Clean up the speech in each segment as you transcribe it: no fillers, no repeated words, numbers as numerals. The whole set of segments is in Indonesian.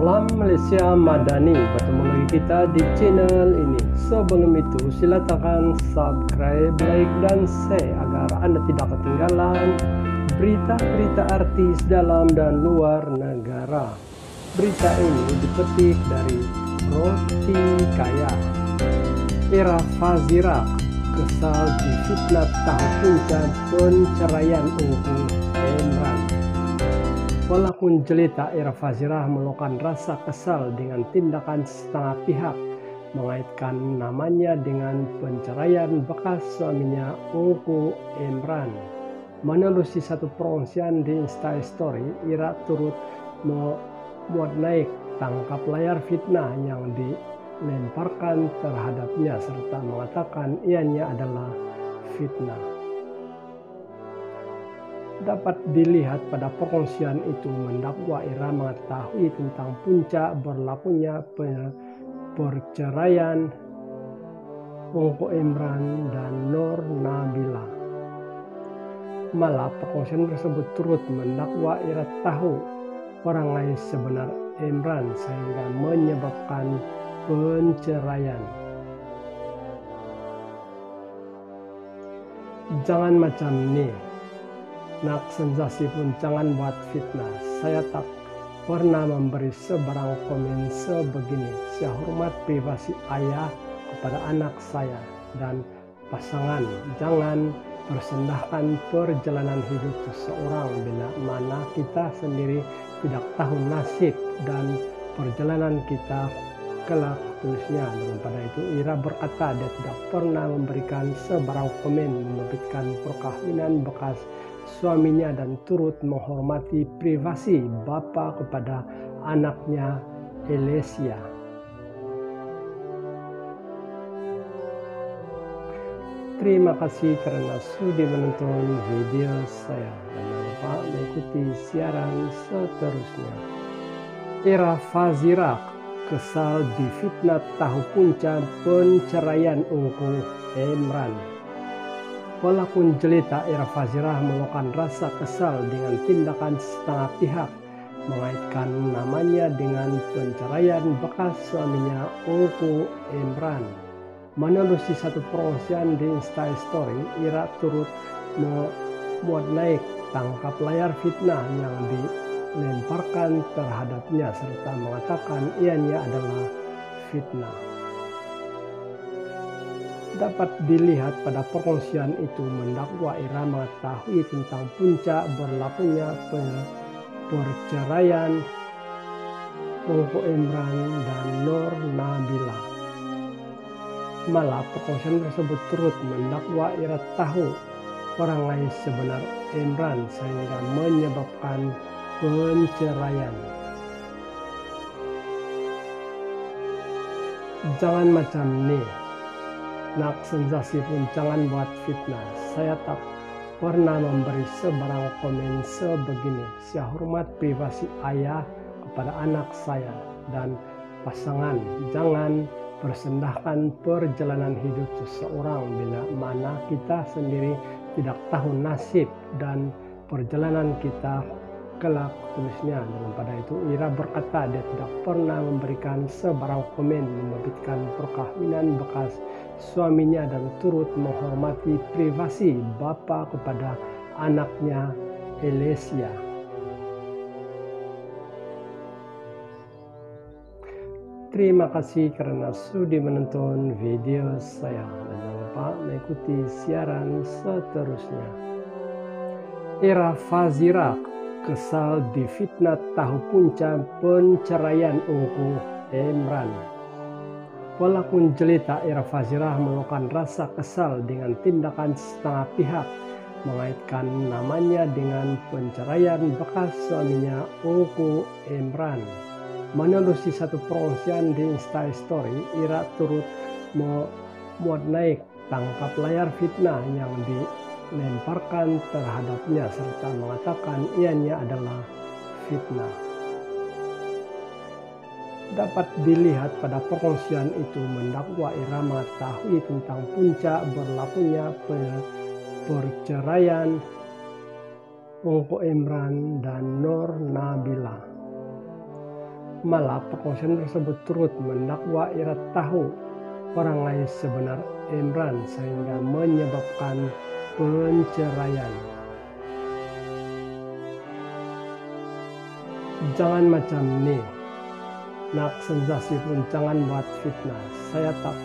Salam Malaysia Madani, bertemu lagi kita di channel ini. Sebelum itu sila tekan subscribe, like dan share agar Anda tidak ketinggalan berita-berita artis dalam dan luar negara. Berita ini dipetik dari Roti Kaya. Ira Fazira kesal difitnah tahu puncak penceraian Ungku Emran. Walaupun jelita, Ira Fazira meluapkan rasa kesal dengan tindakan setengah pihak mengaitkan namanya dengan penceraian bekas suaminya Ungku Emran. Menerusi satu pengungsian di Instastory, Ira turut memuat naik tangkap layar fitnah yang dilemparkan terhadapnya serta mengatakan ianya adalah fitnah. Dapat dilihat pada pengungsian itu mendakwa Ira mengetahui tentang puncak berlakunya perceraian Ungku Emran dan Nur Nabila. Malah pengungsian tersebut turut mendakwa Ira tahu orang lain sebenar Emran sehingga menyebabkan penceraian. Jangan macam nih. Nak sensasi pun jangan buat fitnah. Saya tak pernah memberi sebarang komen sebegini. Saya hormat privasi ayah kepada anak saya dan pasangan. Jangan persendahkan perjalanan hidup seseorang bila mana kita sendiri tidak tahu nasib dan perjalanan kita kelak, tulisnya. Daripada itu Ira berkata dia tidak pernah memberikan sebarang komen menerbitkan perkawinan bekas suaminya dan turut menghormati privasi bapa kepada anaknya Elesia. Terima kasih karena sudah menonton video saya. Jangan lupa mengikuti siaran seterusnya. Ira Fazira kesal difitnah tahu puncak penceraian Ungku Emran. Walaupun jelita, Ira Fazira meluapkan rasa kesal dengan tindakan setengah pihak mengaitkan namanya dengan penceraian bekas suaminya Ungku Emran. Menerusi satu pengungsian di Instastory, Ira turut memuat naik tangkap layar fitnah yang dilemparkan terhadapnya serta mengatakan ianya adalah fitnah. Dapat dilihat pada pengungsian itu mendakwa Ira mengetahui tentang puncak berlakunya perceraian Ungku Emran dan Nur Nabila. Malah pengungsian tersebut turut mendakwa Ira tahu orang lain sebenar Emran sehingga menyebabkan penceraian. Jangan macam nih. Nak sensasi pun jangan buat fitnah. Saya tak pernah memberi sebarang komen sebegini. Saya hormat privasi ayah kepada anak saya dan pasangan. Jangan persendahkan perjalanan hidup seseorang bila mana kita sendiri tidak tahu nasib dan perjalanan kita kelak, tulisnya. Daripada itu Ira berkata dia tidak pernah memberikan sebarang komen menerbitkan perkawinan bekas suaminya dan turut menghormati privasi bapa kepada anaknya Elesia. Terima kasih karena sudah menonton video saya. Jangan lupa mengikuti siaran seterusnya. Ira Fazira kesal difitnah tahu puncak penceraian Ungku Emran. Walaupun jelita, Ira Fazira meluapkan rasa kesal dengan tindakan setengah pihak mengaitkan namanya dengan penceraian bekas suaminya Ungku Emran. Menerusi satu pengungsian di Instastory, Ira turut memuat naik tangkap layar fitnah yang dilemparkan terhadapnya serta mengatakan ianya adalah fitnah. Dapat dilihat pada pengungsian itu mendakwa Ira mengetahui tentang puncak berlakunya perceraian Ungku Emran dan Nur Nabila. Malah perkongsian tersebut turut mendakwa Ira tahu orang lain sebenar Imran sehingga menyebabkan penceraian. Jangan macam nih, nak sensasi pun jangan buat fitnah. Saya tak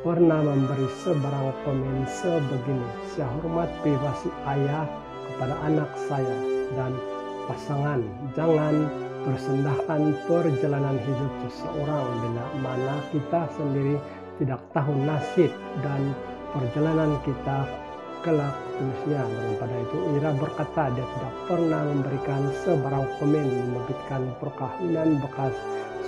pernah memberi sebarang komen sebegini. Saya hormat privasi ayah kepada anak saya dan pasangan. Jangan persendahkan perjalanan hidup seseorang bila mana kita sendiri tidak tahu nasib dan perjalanan kita kelak, tulisnya. Daripada itu Ira berkata dia tidak pernah memberikan sebarang komen menerbitkan perkawinan bekas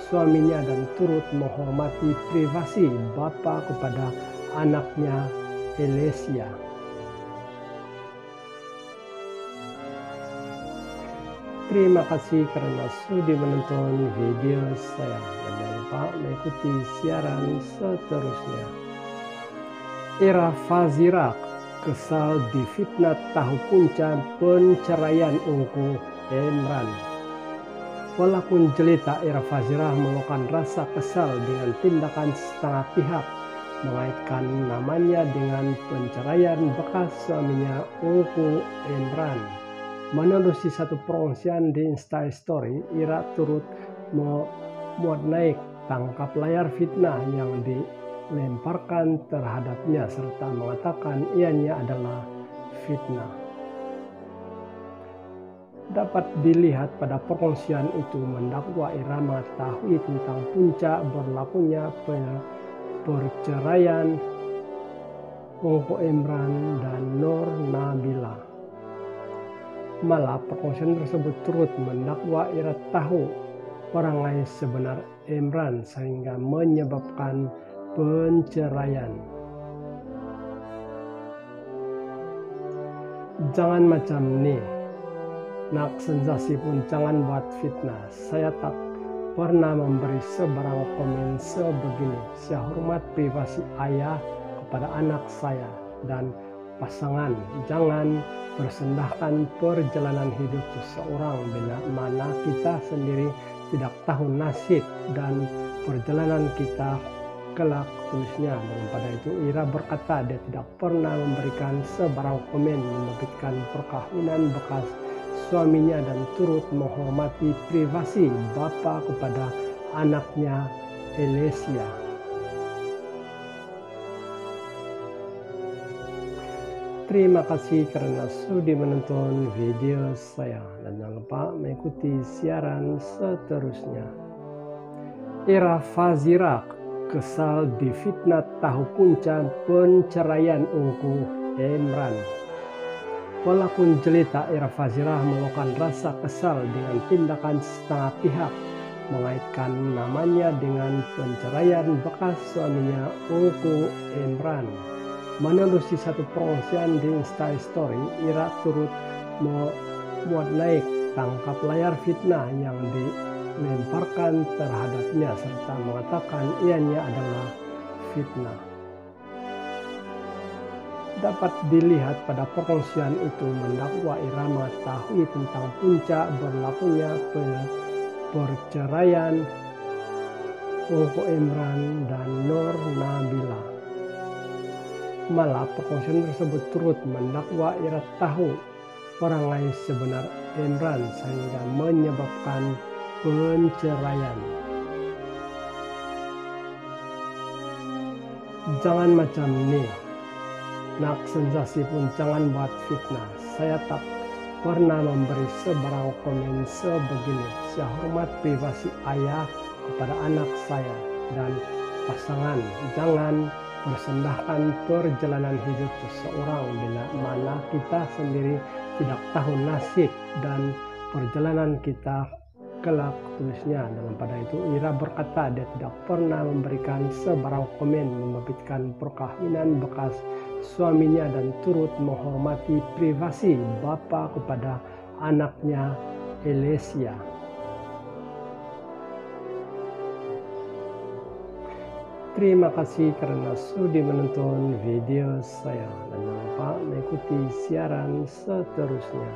suaminya dan turut menghormati privasi bapa kepada anaknya Elesia. Terima kasih karena sudah menonton video saya dan jangan lupa mengikuti siaran seterusnya. Ira Fazira kesal difitnah tahu punca penceraian Ungku Imran. Walaupun jelita Ira Fazira meluapkan rasa kesal dengan tindakan setengah pihak mengaitkan namanya dengan penceraian bekas suaminya Ungku Imran. Menerusi satu perongsian di Instastory, Ira turut memuat naik tangkap layar fitnah yang dilemparkan terhadapnya serta mengatakan ianya adalah fitnah. Dapat dilihat pada perkongsian itu mendakwa Ira mengetahui tentang puncak berlakunya perceraian Ungku Imran dan Nur Nabila. Malah perkongsian tersebut turut mendakwa Ira tahu orang lain sebenar Imran sehingga menyebabkan penceraian. Jangan macam nih, nak sensasi pun jangan buat fitnah. Saya tak pernah memberi sebarang komen sebegini. Saya hormat privasi ayah kepada anak saya dan pasangan. Jangan persendahkan perjalanan hidup seseorang bila mana kita sendiri tidak tahu nasib dan perjalanan kita kelak, tulisnya. Daripada itu Ira berkata dia tidak pernah memberikan sebarang komen menerbitkan perkawinan bekas suaminya dan turut menghormati privasi bapa kepada anaknya Elesia. Terima kasih karena sudah menonton video saya dan jangan lupa mengikuti siaran seterusnya. Ira Fazira kesal difitnah tahu punca penceraian Ungku Imran. Walaupun jelita Ira Fazira meluapkan rasa kesal dengan tindakan setengah pihak mengaitkan namanya dengan penceraian bekas suaminya Ungku Imran. Menerusi satu perongsian di Instastory, Ira turut memuat naik tangkap layar fitnah yang dilemparkan terhadapnya serta mengatakan ianya adalah fitnah. Dapat dilihat pada perkongsian itu mendakwa Ira mengetahui tentang puncak berlakunya perceraian Ungku Imran dan Nur Nabila. Malah perkongsian tersebut turut mendakwa Ira tahu orang lain sebenar Imran sehingga menyebabkan penceraian. Jangan macam nih, nak sensasi pun jangan buat fitnah. Saya tak pernah memberi sebarang komen sebegini. Saya hormat privasi ayah kepada anak saya dan pasangan. Jangan persendahkan perjalanan hidup seseorang bila mana kita sendiri tidak tahu nasib dan perjalanan kita kelak, tulisnya. Daripada itu Ira berkata dia tidak pernah memberikan sebarang komen menerbitkan perkawinan bekas suaminya dan turut menghormati privasi bapa kepada anaknya Elesia. Terima kasih karena sudah menonton video saya dan jangan lupa mengikuti siaran seterusnya.